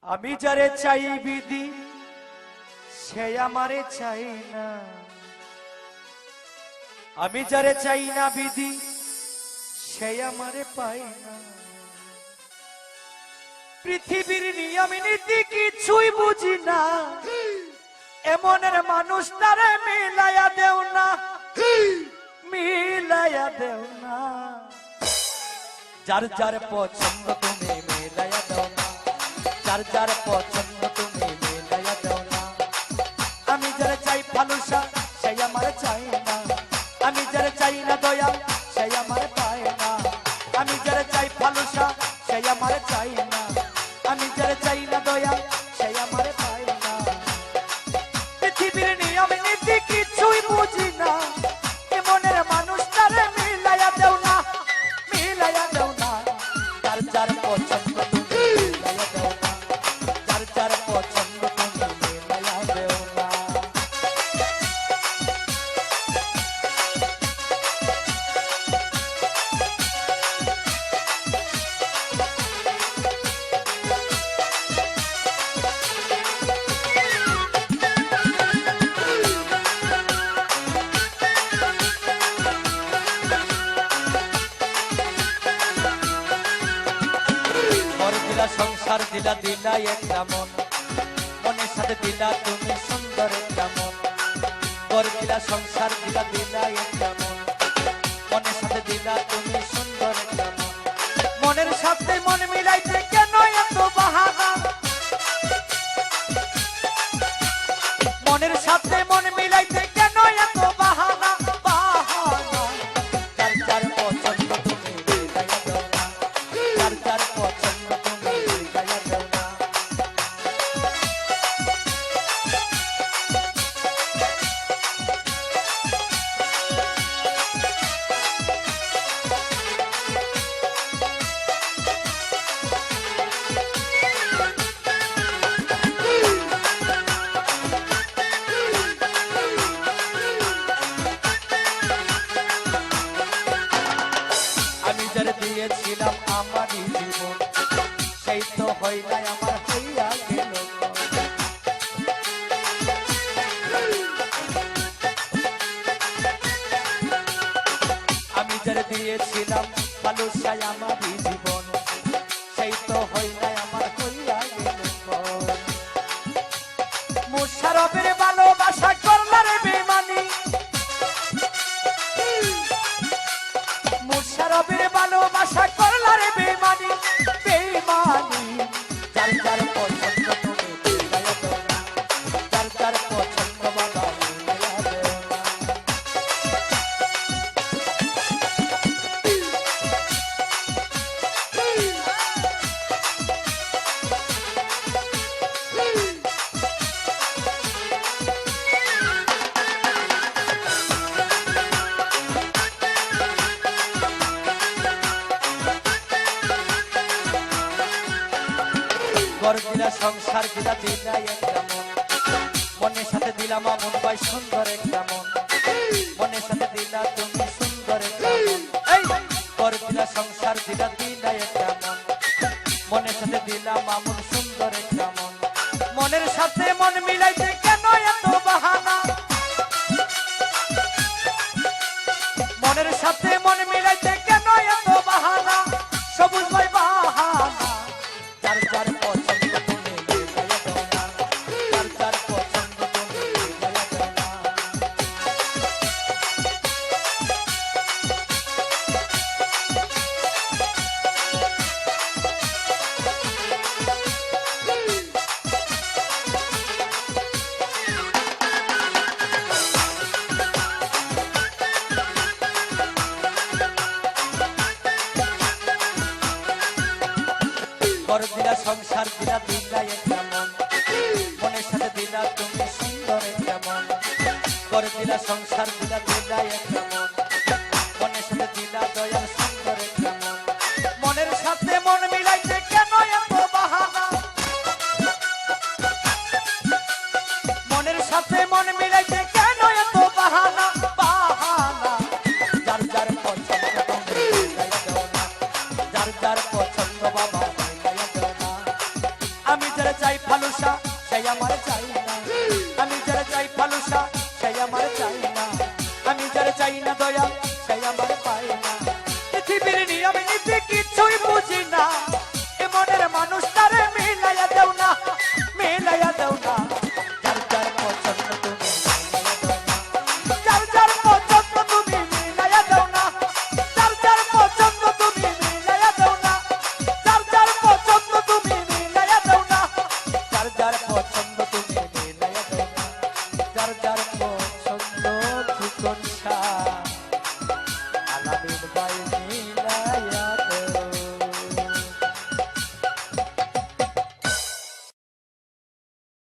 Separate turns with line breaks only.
আমি যারে চাই বিধি সে আমারে চাই না, আমি যারে চাই না বিধি সে আমারে পাই না। পৃথিবীর নিয়ম নীতি কিছুই বুঝি না, এমনের মানুষ তারে মিলাইয়া দেও না, মিলাইয়া দেও না। যার যার পছন্দ তুমি মিলাইয়া দাও না, যার যার পছন্দ তুমি মিলাইয়া দাও না। আমি যারা চাই ভালোবাসা সে আমার চাই না, আমি যারা চাই না দয়া সে আমার পায় না। আমি যারা চাই ভালোবাসা সে আমার চাই না, আমি যারা চাই না দয়া সে আমার পায় না। পৃথিবীর নিয়ম নীতি কিছুই বুঝি না, এমনের মানুষ তারে মিলাইয়া দেও না, মিলাইয়া দেও না। যার যার পছন্দ তুমি মিলাইয়া দেও না, যার যার পছন্দ তুমি মিলাইয়া দেও না। সংসার দিলা দিলা একটা মন, মনের সাথে দিলা তুমি সুন্দর একটা মন। ঘর দিলা সংসার দিলা দিলা একটা মন, মনের সাথে দিলা তুমি সুন্দর একটা মন। মনের সাথে মন মিলাইতে কেন এত বাহানা, মনের সাথে মন মিলাইতে কেন এত বাহানা, বাহানা। যার যার পছন্দ তুমি মিলাইয়া দাও না, যার যার পছন্দ তুমি মিলাইয়া দাও না। আমি যারে দিয়েছিলাম আমারই জীবন, সেই তো হয় নাই আমার হইয়া গেল। আমি যারে দিয়েছিলাম ভালোবাসায় আমারই জীবন, সেই তো হয় নাই আমার হইয়া গেল। মুশারফের ভালোবাসা করলার বেমানি, মুশারফের ভালোবাসা করলার বেমানি, বেমানি। যার যার পছন্দ তুমি মিলাইয়া দাও না, যার যার পছন্দ বাবা মিলাইয়া দাও না। ঘর দিলা সংসার দিলা দিলা একটা মন, মনের সাথে দিলাম মন ভাই সুন্দর একটা মন, মনের সাথে দিলা তুমি সুন্দর একটা মন। এই ঘর দিলা সংসার দিলা দিলা একটা মন, মনের সাথে দিলাম আমন সুন্দর একটা মন। মনের সাথে মন মিলাইতে কেন এত বাহানা, মনের সাথে মন মিলাইতে কেন এত বাহানা, সবুজ ভাই বাহানা। যার যার পছন্দ তুমি মিলাইয়া দাও না, যার যার পছন্দ তুমি মিলাইয়া দাও না। ঘর দিলা সংসার দিলা দিলা একটা মন, মনের সাথে দিলা তুমি সুন্দর একটা মন। ঘর দিলা সংসার দিলা দিলা একটা মন, মনের সাথে দিলা দয়াল সুন্দর একটা মন। মনের সাথে মন মিলাইতে কেন এত বাহানা, মনের সাথে মন মিলাইতে কেন এত বাহানা, বাহানা। যার যার পছন্দ তুমি মিলাইয়া দাও না, যার যার পছন্দ বাবা মিলাইয়া দাও না। আমি যারা যার পছন্দ চিকন আলামিন ভাই